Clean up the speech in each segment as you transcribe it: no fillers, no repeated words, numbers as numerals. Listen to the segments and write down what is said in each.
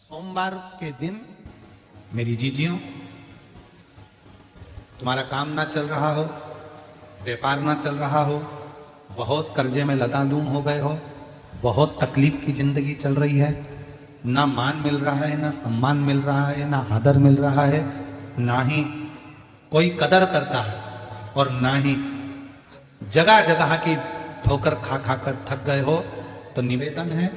सोमवार के दिन मेरी जीजियों, तुम्हारा काम ना चल रहा हो, व्यापार ना चल रहा हो, बहुत कर्जे में लतालूम हो गए हो, बहुत तकलीफ की जिंदगी चल रही है, ना मान मिल रहा है, ना सम्मान मिल रहा है, ना आदर मिल रहा है, ना ही कोई कदर करता है और ना ही जगह जगह की ठोकर खा खा कर थक गए हो, तो निवेदन है,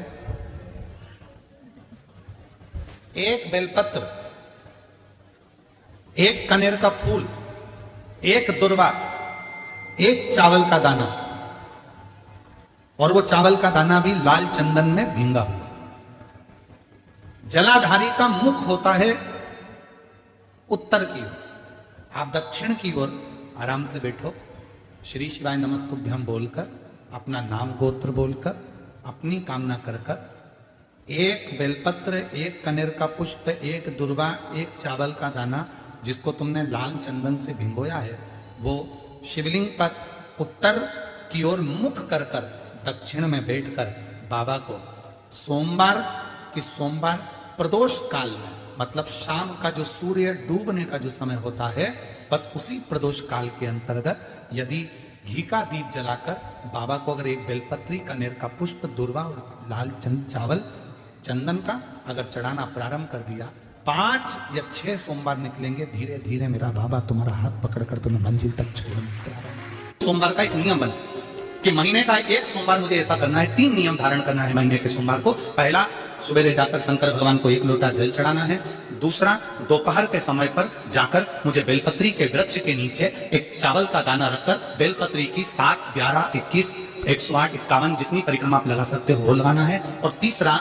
एक बेलपत्र, एक कनेर का फूल, एक दुर्वा, एक चावल का दाना, और वो चावल का दाना भी लाल चंदन में भींगा हुआ। जलाधारी का मुख होता है उत्तर की ओर, आप दक्षिण की ओर आराम से बैठो, श्री शिवाय नमस्तुभ्यम बोलकर, अपना नाम गोत्र बोलकर, अपनी कामना कर कर, एक बेलपत्र, एक कनेर का पुष्प, एक दुर्वा, एक चावल का दाना जिसको तुमने लाल चंदन से भिंगोया है, वो शिवलिंग पर उत्तर की ओर मुख कर कर दक्षिण में बैठकर बाबा को सोमवार प्रदोष काल में, मतलब शाम का जो सूर्य डूबने का जो समय होता है, बस उसी प्रदोष काल के अंतर्गत यदि घी का दीप जलाकर बाबा को अगर एक बेलपत्री, कनेर का पुष्प, दुर्वा और लाल चावल चंदन का अगर चढ़ाना प्रारंभ कर दिया, 5 या 6 सोमवार निकलेंगे, धीरे धीरे मेरा बाबा तुम्हारा हाथ पकड़कर तुम्हें मंजिल तक छोड़ेंगे। सोमवार का एक नियम बना कि महीने का एक सोमवार मुझे ऐसा करना है, 3 नियम धारण करना है महीने के सोमवार को। पहला, सुबह जाकर शंकर भगवान को 1 लोटा जल चढ़ाना है। दूसरा, दोपहर के समय पर जाकर मुझे बेलपत्री के वृक्ष के नीचे एक चावल का दाना रखकर बेलपत्री की 7, 11, 21, 108, 51 जितनी परिक्रमा आप लगा सकते हो वो लगाना है। और तीसरा,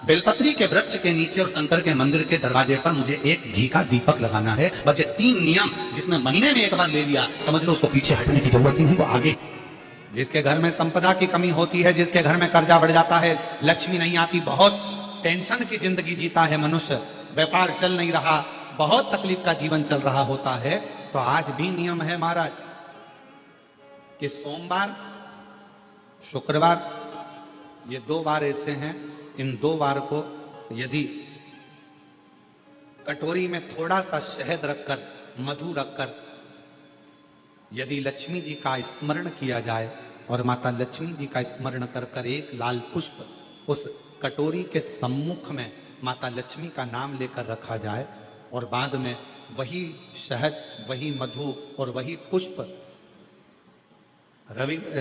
बेलपत्री के वृक्ष के नीचे और शंकर के मंदिर के दरवाजे पर मुझे एक घी का दीपक लगाना है। बस ये 3 नियम जिसने महीने में एक बार ले लिया, समझ लो उसको पीछे हटने की जरूरत ही नहीं, वो आगे। जिसके घर में संपदा की कमी होती है, जिसके घर में कर्जा बढ़ जाता है, लक्ष्मी नहीं आती, बहुत टेंशन की जिंदगी जीता है मनुष्य, व्यापार चल नहीं रहा, बहुत तकलीफ का जीवन चल रहा होता है, तो आज भी नियम है महाराज कि सोमवार, शुक्रवार, ये 2 बार ऐसे हैं, इन 2 बार को यदि कटोरी में थोड़ा सा शहद रखकर, मधु रखकर यदि लक्ष्मी जी का स्मरण किया जाए और माता लक्ष्मी जी का स्मरण कर कर एक लाल पुष्प उस कटोरी के सम्मुख में माता लक्ष्मी का नाम लेकर रखा जाए, और बाद में वही शहद, वही मधु और वही पुष्प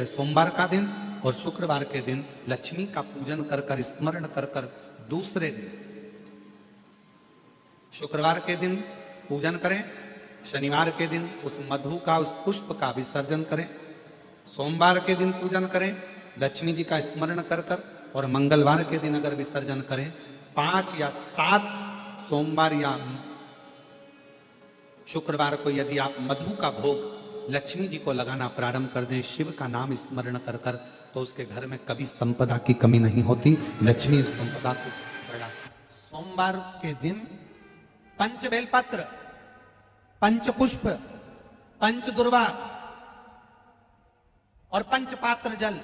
सोमवार का दिन और शुक्रवार के दिन लक्ष्मी का पूजन कर कर, स्मरण कर कर, दूसरे दिन शुक्रवार के दिन पूजन करें, शनिवार के दिन उस मधु का, उस पुष्प का विसर्जन करें, सोमवार के दिन पूजन करें लक्ष्मी जी का स्मरण कर कर, और मंगलवार के दिन अगर विसर्जन करें, 5 या 7 सोमवार या शुक्रवार को यदि आप मधु का भोग लक्ष्मी जी को लगाना प्रारंभ कर दें, शिव का नाम स्मरण कर कर, तो उसके घर में कभी संपदा की कमी नहीं होती, लक्ष्मी संपदा को बढ़ा। सोमवार के दिन पंच बेलपत्र, पंच पुष्प, पंच दुर्वा और पंच पात्र जल।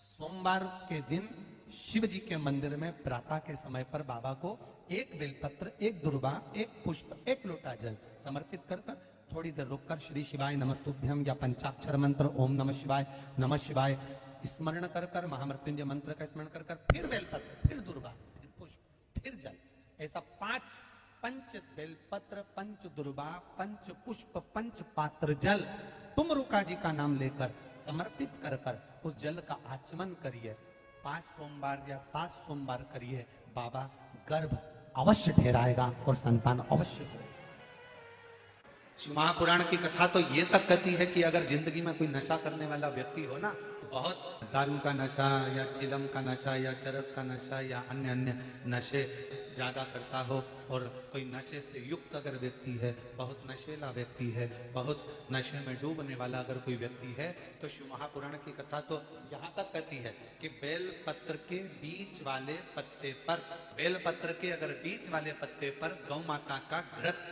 सोमवार के दिन शिव जी के मंदिर में प्रातः के समय पर बाबा को एक बेलपत्र, एक दुर्वा, एक पुष्प, एक लोटा जल समर्पित कर कर थोड़ी देर रुककर श्री शिवाय नमस्तुभ्यम या पंचाक्षर मंत्र ओम नमः शिवाय स्मरण कर कर, महामृत्युंजय मंत्र का स्मरण कर कर, फिर बेलपत्र, फिर दुर्वा, फिर पुष्प, फिर जल, ऐसा 5 पंच बेलपत्र, पंच दुर्वा, पंच पुष्प, पंच पात्र जल तुम रुका जी का नाम लेकर समर्पित कर कर उस जल का आचमन करिए। 5 सोमवार या 7 सोमवार करिए, बाबा गर्भ अवश्य ठहराएगा और संतान अवश्य होगा। शिव महापुराण की कथा तो ये तक कहती है कि अगर जिंदगी में कोई नशा करने वाला व्यक्ति हो ना, बहुत दारू का नशा या चिलम का नशा या चरस का नशा या अन्य अन्य नशे ज्यादा करता हो, और कोई नशे से युक्त अगर व्यक्ति है, बहुत नशेला व्यक्ति है, बहुत नशे में डूबने वाला अगर कोई व्यक्ति है, तो शिव महापुराण की कथा तो यहाँ तक कहती है कि बेलपत्र के बीच वाले पत्ते पर, बेलपत्र के अगर बीच वाले पत्ते पर गौ माता का घृत,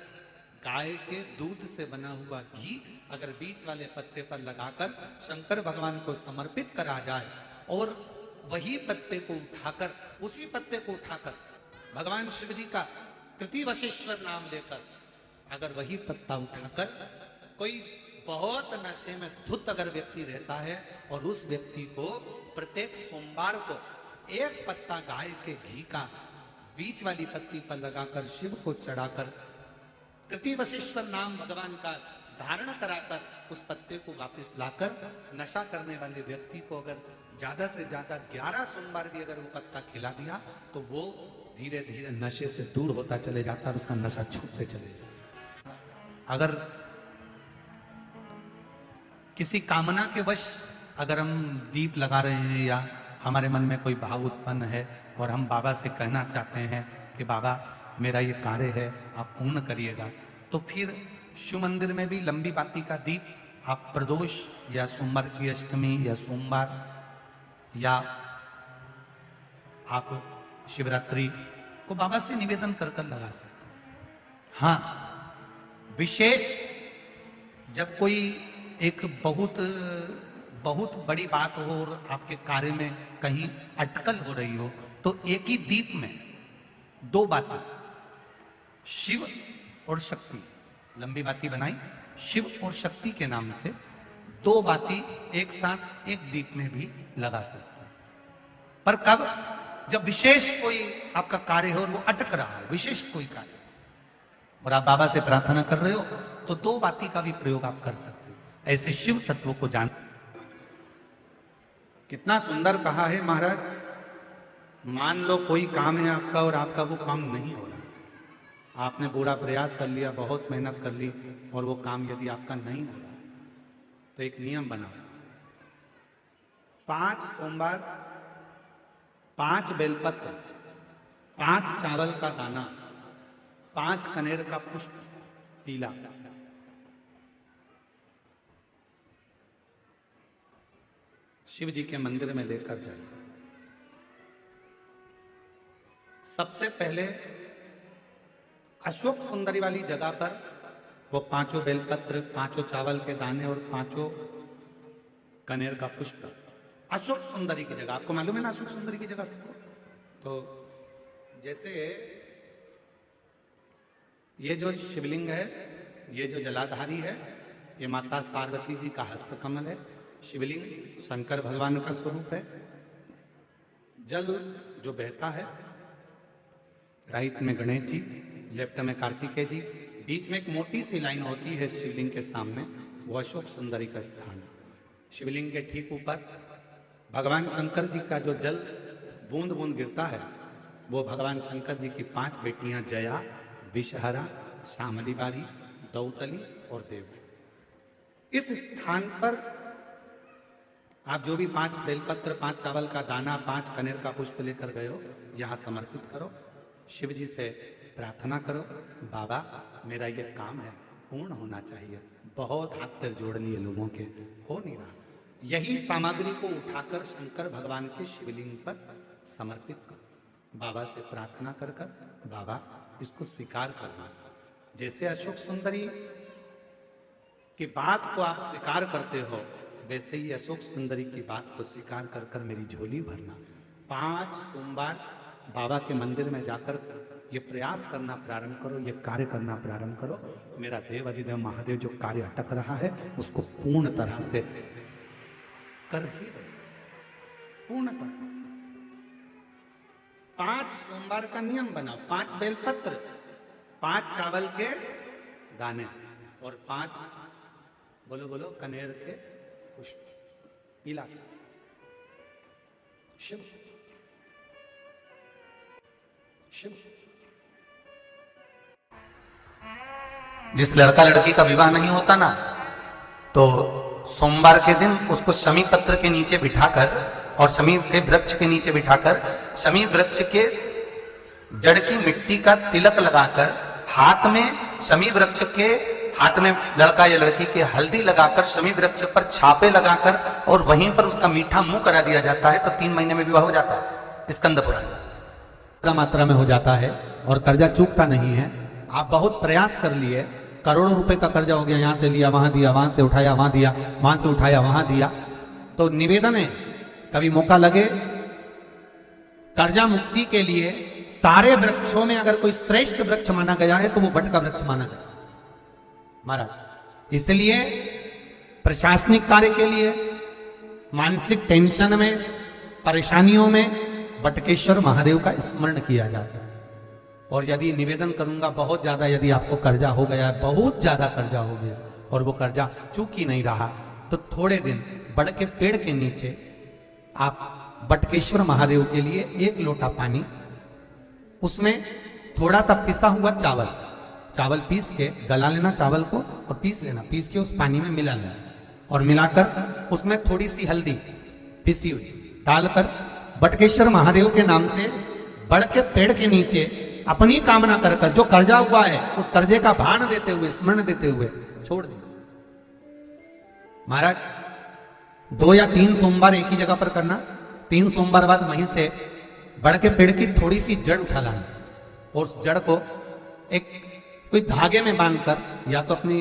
गाय के दूध से बना हुआ घी अगर बीच वाले पत्ते पर लगाकर शंकर भगवान को समर्पित करा जाए और वही पत्ते को उठाकर, उसी पत्ते को उठाकर भगवान शिव जी का कृतिवशेश्वर नाम लेकर, अगर वही पत्ता उठाकर कोई बहुत नशे में धुत अगर व्यक्ति रहता है और उस व्यक्ति को प्रत्येक सोमवार को एक पत्ता गाय के घी का बीच वाली पत्ती पर लगाकर शिव को चढ़ाकर कृतिवशेश्वर नाम भगवान का धारण कराकर उस पत्ते को वापस लाकर नशा करने वाले व्यक्ति को अगर ज्यादा से ज्यादा 11 सोमवार भी अगर वो पत्ता खिला दिया तो वो धीरे धीरे नशे से दूर होता चले जाता है, उसका नशा छूटते चले जाता। अगर किसी कामना के वश अगर हम दीप लगा रहे हैं या हमारे मन में कोई भाव उत्पन्न है और हम बाबा से कहना चाहते हैं कि बाबा मेरा ये कार्य है आप पूर्ण करिएगा, तो फिर शिव मंदिर में भी लंबी बाती का दीप आप प्रदोष या सोमवार की अष्टमी या सोमवार या आप शिवरात्रि को बाबा से निवेदन कर कर लगा सकते हैं। हाँ, विशेष जब कोई एक बहुत बहुत बड़ी बात हो और आपके कार्य में कहीं अटकल हो रही हो तो एक ही दीप में 2 बातें, शिव और शक्ति, लंबी बाती बनाई शिव और शक्ति के नाम से 2 बाती एक साथ एक दीप में भी लगा सकते हैं। पर कब? जब विशेष कोई आपका कार्य हो और वो अटक रहा हो, विशेष कोई कार्य और आप बाबा से प्रार्थना कर रहे हो तो 2 बाती का भी प्रयोग आप कर सकते हो। ऐसे शिव तत्व को जान। कितना सुंदर कहा है महाराज, मान लो कोई काम है आपका और आपका वो काम नहीं हो रहा, आपने पूरा प्रयास कर लिया, बहुत मेहनत कर ली और वो काम यदि आपका नहीं हो रहा तो एक नियम बनाओ, 5 सोमवार, 5 बेलपत्र, 5 चावल का दाना, 5 कनेर का पुष्प पीला, शिव जी के मंदिर में लेकर जाइए। सबसे पहले अशोक सुंदरी वाली जगह पर वो 5 बेलपत्र, 5 चावल के दाने और 5 कनेर का पुष्प, अशोक सुंदरी की जगह, आपको मालूम है ना अशोक सुंदरी की जगह सबको? तो जैसे ये जो शिवलिंग है, ये जो जलाधारी है, ये माता पार्वती जी का हस्तकमल है। शिवलिंग शंकर भगवान का स्वरूप है। जल जो बहता है, राइट में गणेश जी, लेफ्ट में कार्तिकेय जी, बीच में एक मोटी सी लाइन होती है शिवलिंग के सामने, वो अशोक सुंदरी का स्थान है। शिवलिंग के ठीक ऊपर भगवान शंकर जी का जो जल बूंद बूंद गिरता है वो भगवान शंकर जी की 5 बेटियां जया, विषहरा, शामली बारी, दौतली और देव। इस स्थान पर आप जो भी 5 बेलपत्र, 5 चावल का दाना, 5 कनेर का पुष्प लेकर गए हो, यहां समर्पित करो, शिव जी से प्रार्थना करो, बाबा मेरा ये काम है पूर्ण होना चाहिए। बहुत हाथ पैर जोड़ लिए लोगों के, हो नहीं रहा। यही सामग्री को उठाकर शंकर भगवान के शिवलिंग पर समर्पित करो, बाबा से प्रार्थना कर कर बाबा इसको स्वीकार करना। जैसे अशोक सुंदरी की बात को आप स्वीकार करते हो, वैसे ही अशोक सुंदरी की बात को स्वीकार कर कर मेरी झोली भरना। 5 सोमवार बाबा के मंदिर में जाकर ये प्रयास करना प्रारंभ करो, ये कार्य करना प्रारंभ करो। मेरा देव अधिदेव महादेव जो कार्य अटक रहा है उसको पूर्ण तरह से कर ही दो, पूर्ण तरह से। 5 सोमवार का नियम बनाओ, 5 बेलपत्र, 5 चावल के दाने और 5 बोलो बोलो कनेर के पुष्प पीला। शिव शिव जिस लड़का लड़की का विवाह नहीं होता ना, तो सोमवार के दिन उसको शमी पत्र के नीचे बिठाकर और शमी के वृक्ष के नीचे बिठाकर शमी वृक्ष के जड़ की मिट्टी का तिलक लगाकर हाथ में शमी वृक्ष के हाथ में लड़का या लड़की के हल्दी लगाकर शमी वृक्ष पर छापे लगाकर और वहीं पर उसका मीठा मुंह करा दिया जाता है, तो 3 महीने में विवाह हो जाता है। स्कंद पुराण मात्रा में हो जाता है और कर्जा चूकता नहीं है। आप बहुत प्रयास कर लिए, करोड़ों रुपए का कर्जा हो गया, यहां से लिया वहां दिया, वहां से उठाया वहां दिया, वहां से उठाया वहां दिया। तो निवेदन है, कभी मौका लगे कर्जा मुक्ति के लिए सारे वृक्षों में अगर कोई श्रेष्ठ वृक्ष माना गया है तो वो वट का वृक्ष माना गया महाराज। इसलिए प्रशासनिक कार्य के लिए, मानसिक टेंशन में, परेशानियों में बटकेश्वर महादेव का स्मरण किया जाता है। और यदि निवेदन करूंगा, बहुत ज्यादा यदि आपको कर्जा हो गया है, बहुत ज्यादा कर्जा हो गया और वो कर्जा चूक ही नहीं रहा, तो थोड़े दिन बड़ के पेड़ के नीचे आप बटकेश्वर महादेव के लिए 1 लोटा पानी, उसमें थोड़ा सा पिसा हुआ चावल पीस के गला लेना चावल को और पीस लेना, पीस के उस पानी में मिला लेना और मिलाकर उसमें थोड़ी सी हल्दी पिसी हुई डालकर बटकेश्वर महादेव के नाम से बड़ के पेड़ के नीचे अपनी कामना कर कर जो कर्जा हुआ है उस कर्जे का भान देते हुए, स्मरण देते हुए छोड़ दीजिए। महाराज 2 या 3 सोमवार एक ही जगह पर करना, 3 सोमवार बाद वहीं से बड़ के पेड़ की थोड़ी सी जड़ उठा लाना और उस जड़ को एक कोई धागे में बांधकर या तो अपनी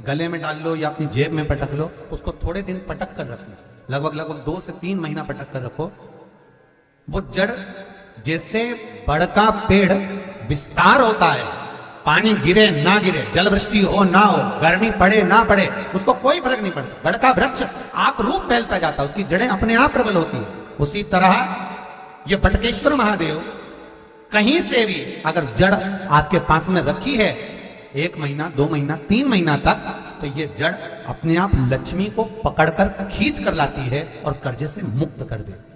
गले में डाल लो या अपनी जेब में पटक लो, उसको थोड़े दिन पटक कर रखना, लगभग 2 से 3 महीना पटक कर रखो। वो जड़ जैसे बड़ का पेड़ विस्तार होता है, पानी गिरे ना गिरे, जल वृष्टि हो ना हो, गर्मी पड़े ना पड़े, उसको कोई फर्क नहीं पड़ता। बड़ का वृक्ष आप रूप फैलता जाता है, उसकी जड़ें अपने आप प्रबल होती है। उसी तरह ये बटकेश्वर महादेव कहीं से भी अगर जड़ आपके पास में रखी है 1 महीना, 2 महीना, 3 महीना तक, तो ये जड़ अपने आप लक्ष्मी को पकड़कर खींच कर लाती है और कर्जे से मुक्त कर देती है।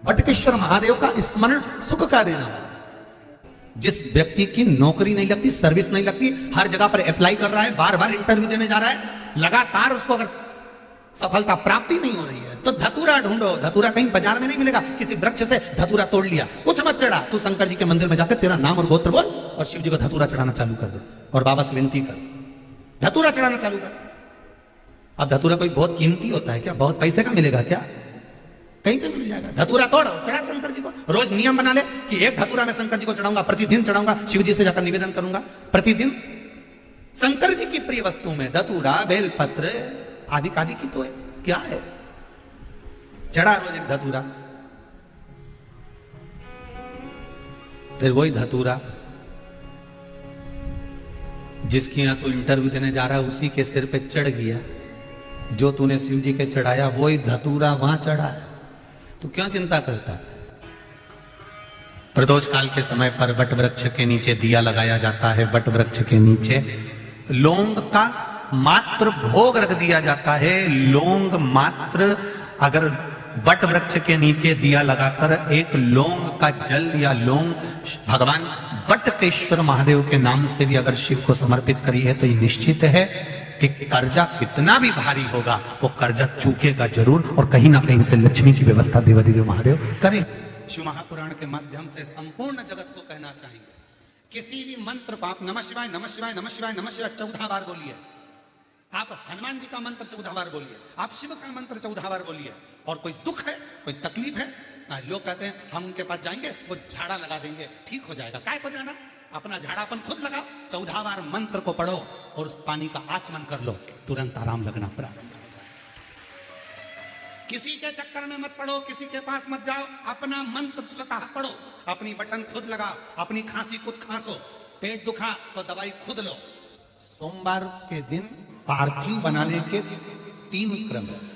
बटकेश्वर महादेव का स्मरण सुख का देना। जिस व्यक्ति की नौकरी नहीं लगती, सर्विस नहीं लगती, हर जगह पर अप्लाई कर रहा है, बार बार इंटरव्यू देने जा रहा है, लगातार उसको अगर सफलता प्राप्ति नहीं हो रही है तो धतूरा ढूंढो। धतूरा कहीं बाजार में नहीं मिलेगा, किसी वृक्ष से धतूरा तोड़ लिया, कुछ मत चढ़ा, तू शंकर जी के मंदिर में जाकर तेरा नाम और गोत्र बोल और शिव जी को धतूरा चढ़ाना चालू कर दे और बाबा से विनती कर, धतूरा चढ़ाना चालू कर। अब धतूरा कोई बहुत कीमती होता है क्या? बहुत पैसे का मिलेगा क्या? कहीं पे मिल जाएगा। धतूरा तोड़ो, चढ़ा शंकर जी को। रोज नियम बना ले कि 1 धतूरा मैं शंकर जी को चढ़ाऊंगा, प्रतिदिन चढ़ाऊंगा, शिव जी से जाकर निवेदन करूंगा प्रतिदिन। शंकर जी की प्रिय वस्तु में धतूरा, बेलपत्र आदि की तो है, क्या है? चढ़ा रोज 1 धतूरा। फिर वही धतूरा जिसकी यहां तू इंटरव्यू देने जा रहा है उसी के सिर पे चढ़ गया, जो तूने शिव जी के चढ़ाया वही धतूरा वहां चढ़ा है, तो क्यों चिंता करता है? प्रदोष काल के समय पर वट वृक्ष के नीचे दिया लगाया जाता है। वट वृक्ष के नीचे लौंग का मात्र भोग रख दिया जाता है। लौंग मात्र, अगर वट वृक्ष के नीचे दिया लगाकर 1 लौंग का जल या लौंग भगवान बटकेश्वर महादेव के नाम से भी अगर शिव को समर्पित करी है तो ये निश्चित है कि कर्जा कितना भी भारी होगा वो कर्जा चूकेगा जरूर और कहीं ना कहीं से लक्ष्मी की व्यवस्था देवादिदेव महादेव करें। शिव महापुराण के माध्यम से संपूर्ण जगत को कहना चाहेंगे, किसी भी मंत्र को आप नमः शिवाय नमः शिवाय नमः शिवाय नमः शिवाय 14 बार बोलिए, आप हनुमान जी का मंत्र 14 बार बोलिए, आप शिव का मंत्र 14 बार बोलिए। और कोई दुख है, कोई तकलीफ है, लोग कहते हैं हम उनके पास जाएंगे वो झाड़ा लगा देंगे, ठीक हो जाएगा। काय को जाना, अपना झाड़ापन खुद लगाओ, 14 बार मंत्र को पढ़ो और उस पानी का आचमन कर लो, तुरंत आराम लगना प्रारंभ। किसी के चक्कर में मत पढ़ो, किसी के पास मत जाओ, अपना मंत्र स्वतः पढ़ो, अपनी बटन खुद लगाओ, अपनी खांसी खुद खांसो, पेट दुखा तो दवाई खुद लो। सोमवार के दिन पार्थिव बनाने के 3 क्रम है।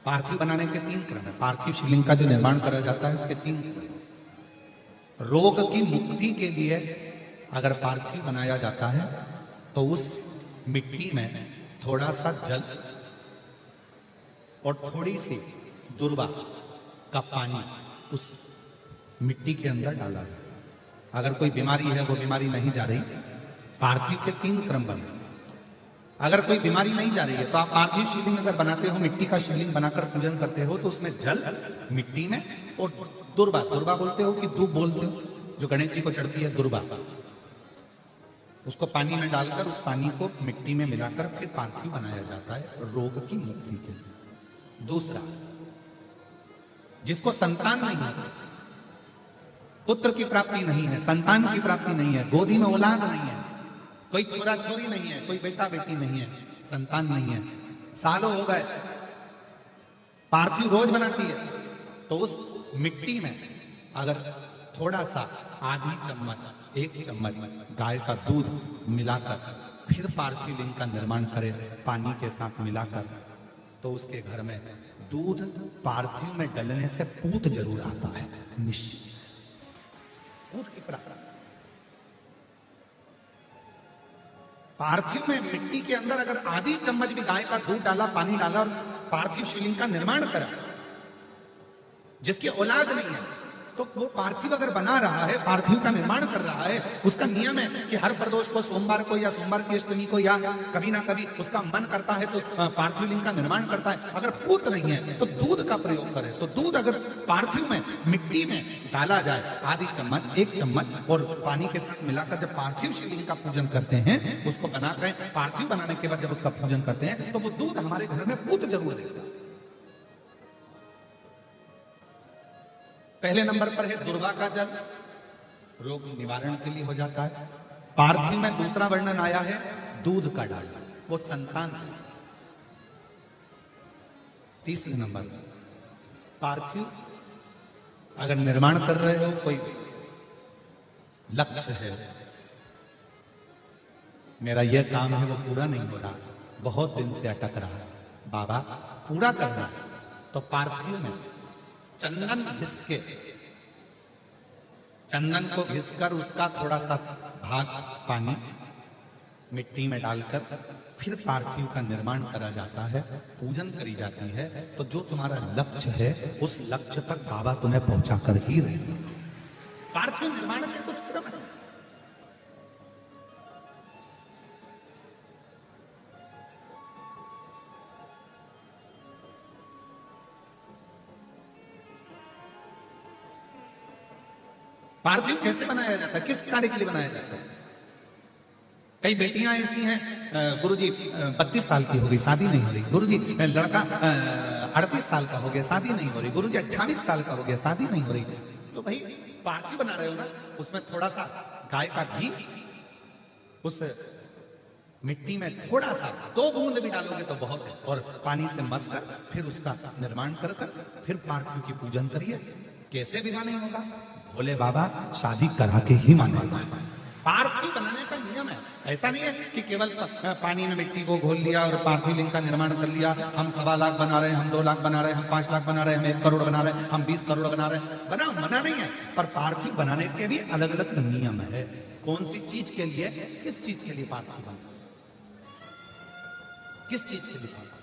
पार्थिव बनाने के 3 क्रम है। पार्थिव शिवलिंग का जो निर्माण करा जाता है उसके 3 क्रम है। रोग की मुक्ति के लिए अगर पार्थिव बनाया जाता है तो उस मिट्टी में थोड़ा सा जल और थोड़ी सी दुर्वा का पानी उस मिट्टी के अंदर डाला जाता है। अगर कोई बीमारी है, वो बीमारी नहीं जा रही, पार्थिव के 3 क्रम बने। अगर कोई बीमारी नहीं जा रही है तो आप पार्थिव शिवलिंग अगर बनाते हो, मिट्टी का शिवलिंग बनाकर पूजन करते हो, तो उसमें जल मिट्टी में और दुर्वा, दुर्वा बोलते हो कि दूब बोलते हो, जो गणेश जी को चढ़ती है दुर्वा, उसको पानी में डालकर उस पानी को मिट्टी में मिलाकर फिर पार्थिव बनाया जाता है रोग की मुक्ति के लिए। दूसरा, जिसको संतान नहीं है, पुत्र की प्राप्ति नहीं है, संतान की प्राप्ति नहीं है, गोदी में औलाद नहीं है, कोई छोरा छोरी नहीं है, कोई बेटा बेटी नहीं है, संतान नहीं है, सालों हो गए, पार्थिव रोज बनाती है, तो उस मिट्टी में अगर थोड़ा सा आधी चम्मच, 1 चम्मच गाय का दूध मिलाकर फिर पार्थिव लिंग का निर्माण करे पानी के साथ मिलाकर, तो उसके घर में दूध पार्थिव में डलने से पूत जरूर आता है, निश्चित। पूत की प्राप्ति पार्थिव में, मिट्टी के अंदर अगर आधी चम्मच भी गाय का दूध डाला, पानी डाला और पार्थिव शिवलिंग का निर्माण करा, जिसकी औलाद नहीं है, तो वो पार्थिव अगर बना रहा है, पार्थिव का निर्माण कर रहा है, उसका नियम है कि हर प्रदोष को, सोमवार को या सोमवार की अष्टमी को या कभी ना कभी उसका मन करता है तो पार्थिव लिंग का निर्माण करता है। अगर पूत नहीं है तो दूध का प्रयोग करे। तो दूध अगर पार्थिव में, मिट्टी में डाला जाए, आधी चम्मच, 1 चम्मच और पानी के साथ मिलाकर जब पार्थिव शिवलिंग का पूजन करते हैं, उसको बनाकर पार्थिव बनाने के बाद जब उसका पूजन करते हैं, तो वो दूध हमारे घर में पूत जरूर देता है। पहले नंबर पर है दुर्वा का जल, रोग निवारण के लिए हो जाता है। पार्थिव में दूसरा वर्णन आया है दूध का डालना, वो संतान देता है। तीसरे नंबर पार्थिव अगर निर्माण कर रहे हो, कोई लक्ष्य है, मेरा यह काम है वो पूरा नहीं हो रहा, बहुत दिन से अटक रहा है, बाबा पूरा करना है, तो पार्थिव में चंदन घिस के, चंदन को घिसकर उसका थोड़ा सा भाग पानी मिट्टी में डालकर फिर पार्थिव का निर्माण करा जाता है, पूजन करी जाती है। तो जो तुम्हारा लक्ष्य है उस लक्ष्य तक बाबा तुम्हें पहुंचा कर ही रहेंगे। पार्थिव निर्माण के कुछ क्रम है। पार्थिव कैसे बनाया जाता है, किस कार्य के लिए बनाया जाता है? कई बेटियां ऐसी हैं, गुरुजी 32 साल की हो गई, शादी नहीं हो रही। गुरुजी लड़का 38 साल का हो गया, शादी नहीं हो रही। गुरुजी 28 साल का हो गया, शादी नहीं हो रही। तो भाई पार्थिव बना रहे हो ना, उसमें थोड़ा सा गाय का घी उस मिट्टी में थोड़ा सा 2 बूंद भी डालोगे तो बहुत है, और पानी से मसकर फिर उसका निर्माण कर फिर पार्थिव की पूजन करिए। कैसे विवाह नहीं होगा? भोले बाबा शादी करा के ही मानेगा। पार्थिव बनाने का नियम है। ऐसा नहीं है कि केवल पानी में मिट्टी को घोल लिया और पार्थिव लिंग का निर्माण कर लिया। हम 1.25 लाख बना रहे हैं, हम 2 लाख बना रहे हैं, हम 5 लाख बना रहे हैं, हम 1 करोड़ बना रहे हैं, हम 20 करोड़ बना रहे हैं। बनाओ, मना नहीं है, पर पार्थिव बनाने के भी अलग अलग नियम है। कौन सी चीज के लिए, किस चीज के लिए पार्थिव बना, किस चीज के लिए पार्थिव